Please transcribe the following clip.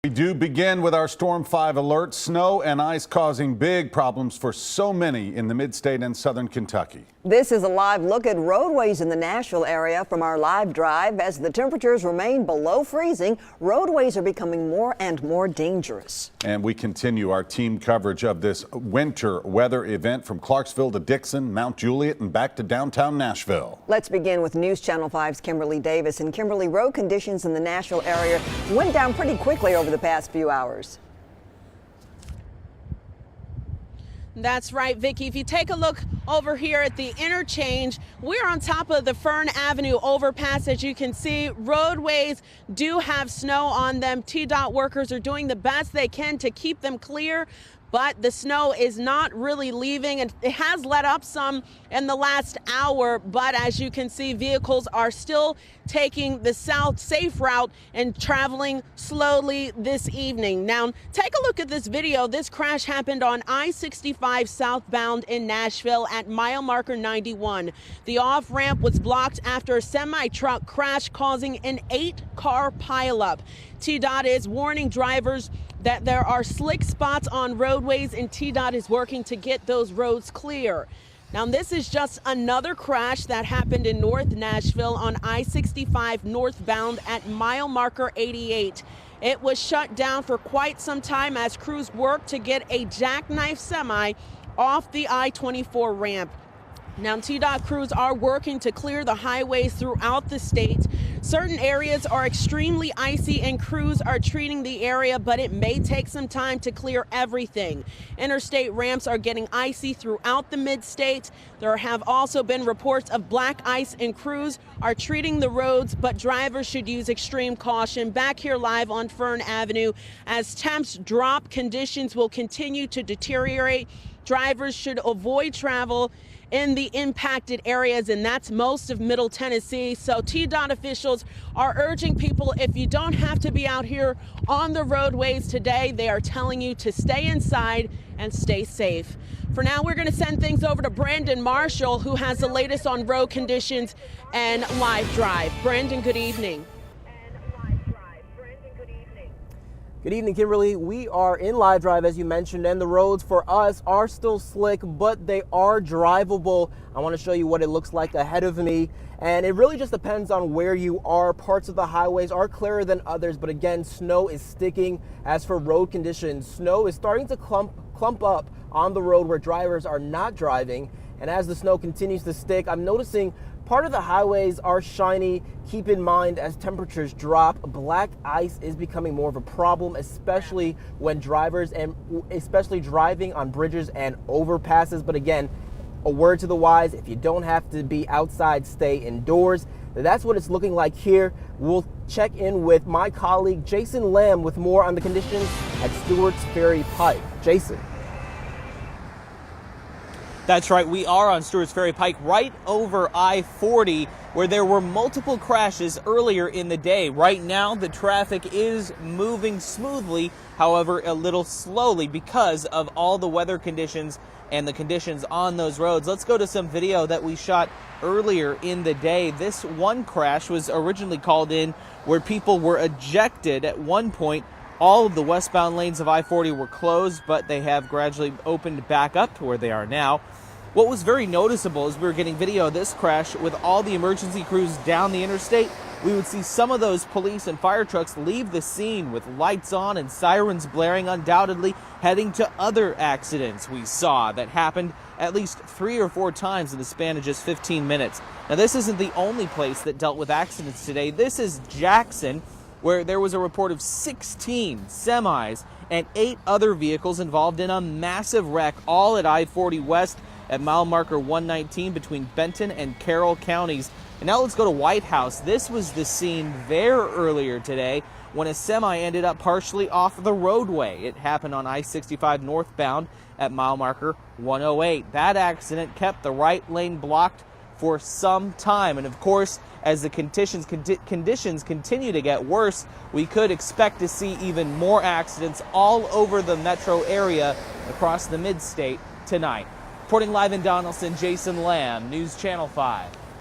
We do begin with our Storm 5 alert. Snow and ice causing big problems for so many in the mid-state and southern Kentucky. This is a live look at roadways in the Nashville area from our live drive. As the temperatures remain below freezing, roadways are becoming more and more dangerous. And we continue our team coverage of this winter weather event from Clarksville to Dixon, Mount Juliet, and back to downtown Nashville. Let's begin with News Channel 5's Kimberly Davis. And Kimberly, road conditions in the Nashville area went down pretty quickly over the past few hours. That's right, Vicki. If you take a look over here at the interchange, we're on top of the Fern Avenue overpass. As you can see, roadways do have snow on them. TDOT workers are doing the best they can to keep them clear, but the snow is not really leaving, and it has let up some in the last hour. But as you can see, vehicles are still taking the safe route and traveling slowly this evening. Now, take a look at this video. This crash happened on I-65 southbound in Nashville at mile marker 91. The off-ramp was blocked after a semi-truck crashed, causing an 8-car pileup. TDOT is warning drivers that there are slick spots on roadways, and TDOT is working to get those roads clear. Now, this is just another crash that happened in North Nashville on I-65 northbound at mile marker 88. It was shut down for quite some time as crews worked to get a jackknife semi off the I-24 ramp. Now, TDOT crews are working to clear the highways throughout the state. Certain areas are extremely icy and crews are treating the area, but it may take some time to clear everything. Interstate ramps are getting icy throughout the mid-state. There have also been reports of black ice, and crews are treating the roads, but drivers should use extreme caution. Back here live on Fern Avenue, as temps drop, conditions will continue to deteriorate. Drivers should avoid travel in the impacted areas, and that's most of Middle Tennessee. So TDOT officials are urging people, if you don't have to be out here on the roadways today, they are telling you to stay inside and stay safe. For now, we're going to send things over to Brandon Marshall, who has the latest on road conditions and live drive. Brandon, good evening. Good evening, Kimberly. We are in live drive, as you mentioned, and the roads for us are still slick, but they are drivable. I want to show you what it looks like ahead of me, and it really just depends on where you are. Parts of the highways are clearer than others, but again, snow is sticking. As for road conditions, snow is starting to clump up on the road where drivers are not driving, and as the snow continues to stick, I'm noticing part of the highways are shiny. Keep in mind, as temperatures drop, black ice is becoming more of a problem, especially when especially driving on bridges and overpasses. But again, a word to the wise, if you don't have to be outside, stay indoors. That's what it's looking like here. We'll check in with my colleague, Jason Lamb, with more on the conditions at Stewart's Ferry Pike. Jason. That's right, we are on Stewart's Ferry Pike right over I-40, where there were multiple crashes earlier in the day. Right now, the traffic is moving smoothly, however, a little slowly because of all the weather conditions and the conditions on those roads. Let's go to some video that we shot earlier in the day. This one crash was originally called in where people were ejected at one point. All of the westbound lanes of I-40 were closed, but they have gradually opened back up to where they are now. What was very noticeable is we were getting video of this crash with all the emergency crews down the interstate. We would see some of those police and fire trucks leave the scene with lights on and sirens blaring, undoubtedly heading to other accidents we saw that happened at least 3 or 4 times in the span of just 15 minutes. Now, this isn't the only place that dealt with accidents today. This is Jackson, where there was a report of 16 semis and 8 other vehicles involved in a massive wreck, all at I-40 West at mile marker 119 between Benton and Carroll counties. And now let's go to White House. This was the scene there earlier today when a semi ended up partially off the roadway. It happened on I-65 northbound at mile marker 108. That accident kept the right lane blocked for some time. And of course, as the conditions continue to get worse, we could expect to see even more accidents all over the metro area across the mid-state tonight. Reporting live in Donaldson, Jason Lamb, News Channel 5.